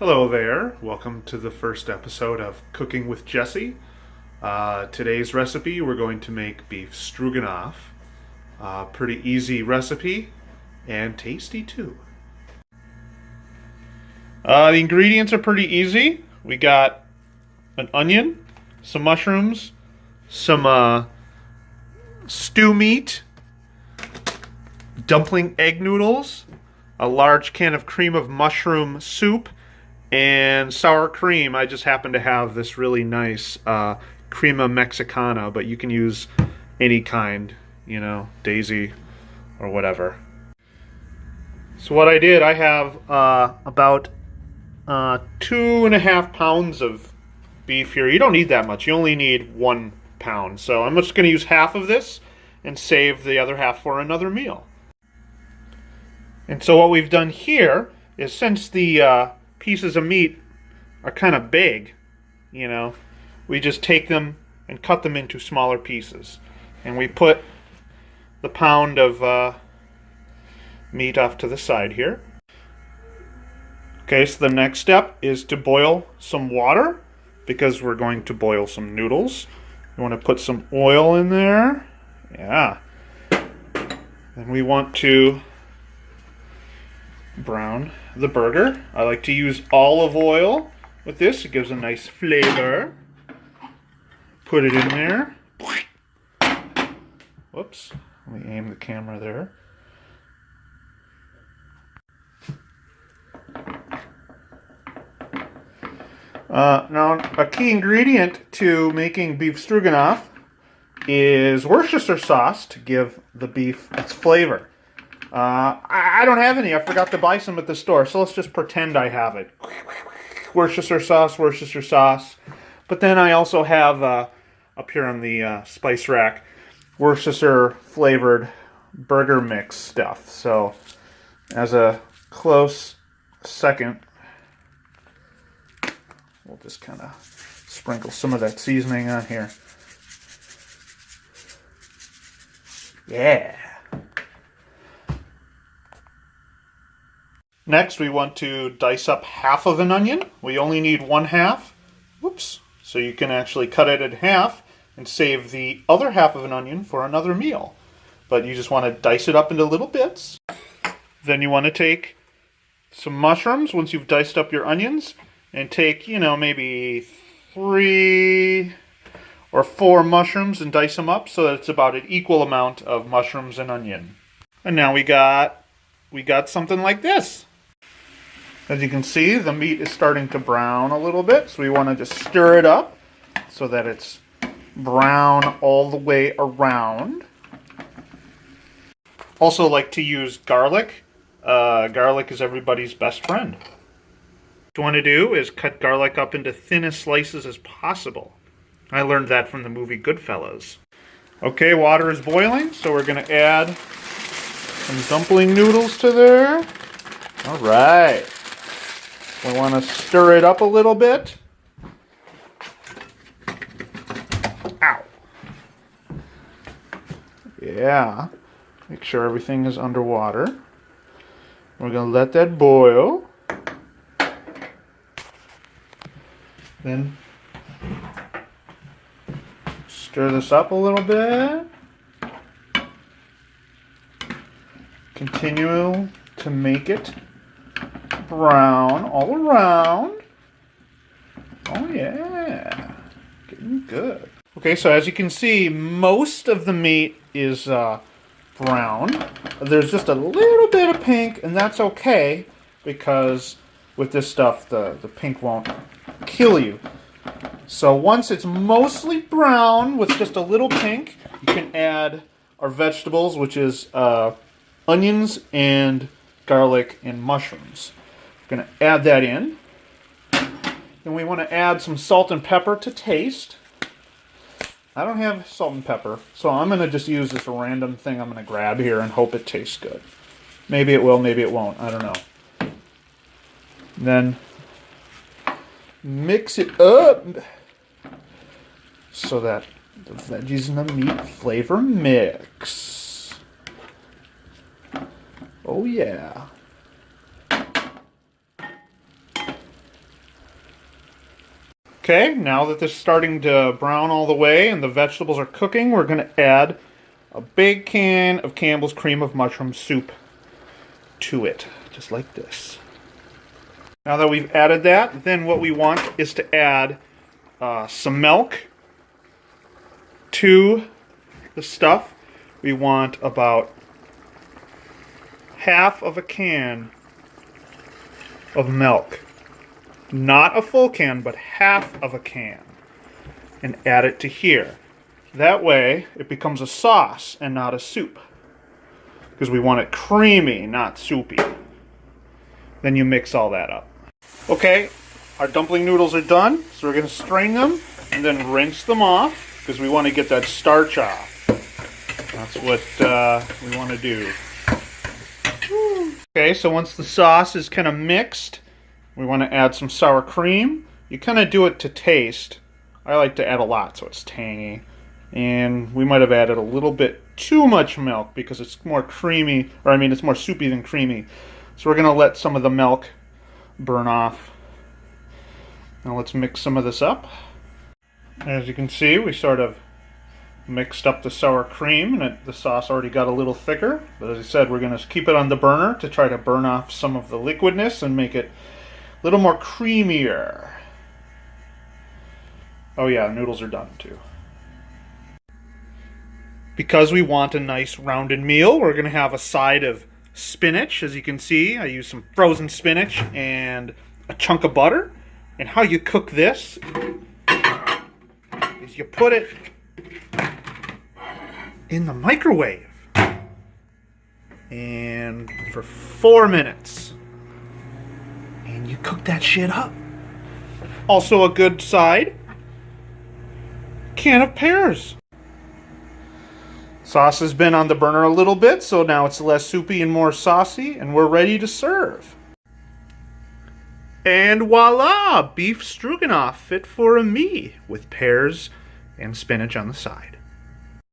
Hello there. Welcome to the first episode of Cooking with Jesse. Today's recipe, we're going to make beef stroganoff. Pretty easy recipe and tasty too. The ingredients are pretty easy. We got an onion, some mushrooms, some stew meat, dumpling egg noodles, a large can of cream of mushroom soup, and sour cream. I just happen to have this really nice crema mexicana, but you can use any kind, you know, daisy or whatever. So what I did, I have about 2.5 pounds of beef here. You don't need that much. You only need 1 pound. So I'm just going to use half of this and save the other half for another meal. And so what we've done here is, since the pieces of meat are kind of big, you know, we just take them and cut them into smaller pieces. And we put the pound of meat off to the side here. Okay, so the next step is to boil some water, because we're going to boil some noodles. You want to put some oil in there. Yeah. Then we want to brown the burger. I like to use olive oil with this. It gives a nice flavor. Put it in there. Whoops. Let me aim the camera there. Now, a key ingredient to making beef stroganoff is Worcester sauce to give the beef its flavor. I don't have any. I forgot to buy some at the store, so let's just pretend I have it. Worcester sauce, Worcester sauce. But then I also have, up here on the spice rack, Worcester flavored burger mix stuff. So, as a close second, we'll just kind of sprinkle some of that seasoning on here. Yeah. Next, we want to dice up half of an onion. We only need 1/2. Whoops. So you can actually cut it in half and save the other half of an onion for another meal. But you just want to dice it up into little bits. Then you want to take some mushrooms once you've diced up your onions, and take, you know, maybe 3 or 4 mushrooms and dice them up so that it's about an equal amount of mushrooms and onion. And now we got something like this. As you can see, the meat is starting to brown a little bit, so we want to just stir it up so that it's brown all the way around. Also like to use garlic. Garlic is everybody's best friend. What you want to do is cut garlic up into thinnest slices as possible. I learned that from the movie Goodfellas. Okay, water is boiling, so we're going to add some dumpling noodles to there. All right. We want to stir it up a little bit. Ow. Yeah. Make sure everything is underwater. We're going to let that boil. Then stir this up a little bit. Continue to make it brown all around. Oh yeah, getting good. Okay, so as you can see, most of the meat is brown. There's just a little bit of pink, and that's okay, because with this stuff, the pink won't kill you. So once it's mostly brown with just a little pink, you can add our vegetables, which is onions and garlic and mushrooms. We're going to add that in. Then we want to add some salt and pepper to taste. I don't have salt and pepper, so I'm going to just use this random thing I'm going to grab here and hope it tastes good. Maybe it will, maybe it won't. I don't know. Then mix it up so that the veggies and the meat flavor mix. Oh yeah. Okay, now that this is starting to brown all the way and the vegetables are cooking, we're going to add a big can of Campbell's cream of mushroom soup to it, just like this. Now that we've added that, then what we want is to add some milk to the stuff. We want about half of a can of milk. Not a full can, but half of a can. And add it to here. That way, it becomes a sauce and not a soup. Because we want it creamy, not soupy. Then you mix all that up. Okay, our dumpling noodles are done. So we're going to strain them and then rinse them off. Because we want to get that starch off. That's what we want to do. Okay, so once the sauce is kind of mixed, we want to add some sour cream. You kind of do it to taste. I like to add a lot so it's tangy. And we might have added a little bit too much milk because it's more creamy, or I mean it's more soupy than creamy. So we're going to let some of the milk burn off. Now let's mix some of this up. As you can see, we sort of mixed up the sour cream, and the sauce already got a little thicker. But as I said, we're going to keep it on the burner to try to burn off some of the liquidness and make it a little more creamier. Oh yeah, the noodles are done too. Because we want a nice rounded meal, we're going to have a side of spinach. As you can see, I use some frozen spinach and a chunk of butter. And how you cook this is you put it in the microwave. And for 4 minutes. And you cook that shit up. Also a good side, can of pears. Sauce has been on the burner a little bit, so now it's less soupy and more saucy, and we're ready to serve. And voila! Beef stroganoff fit for a me with pears and spinach on the side.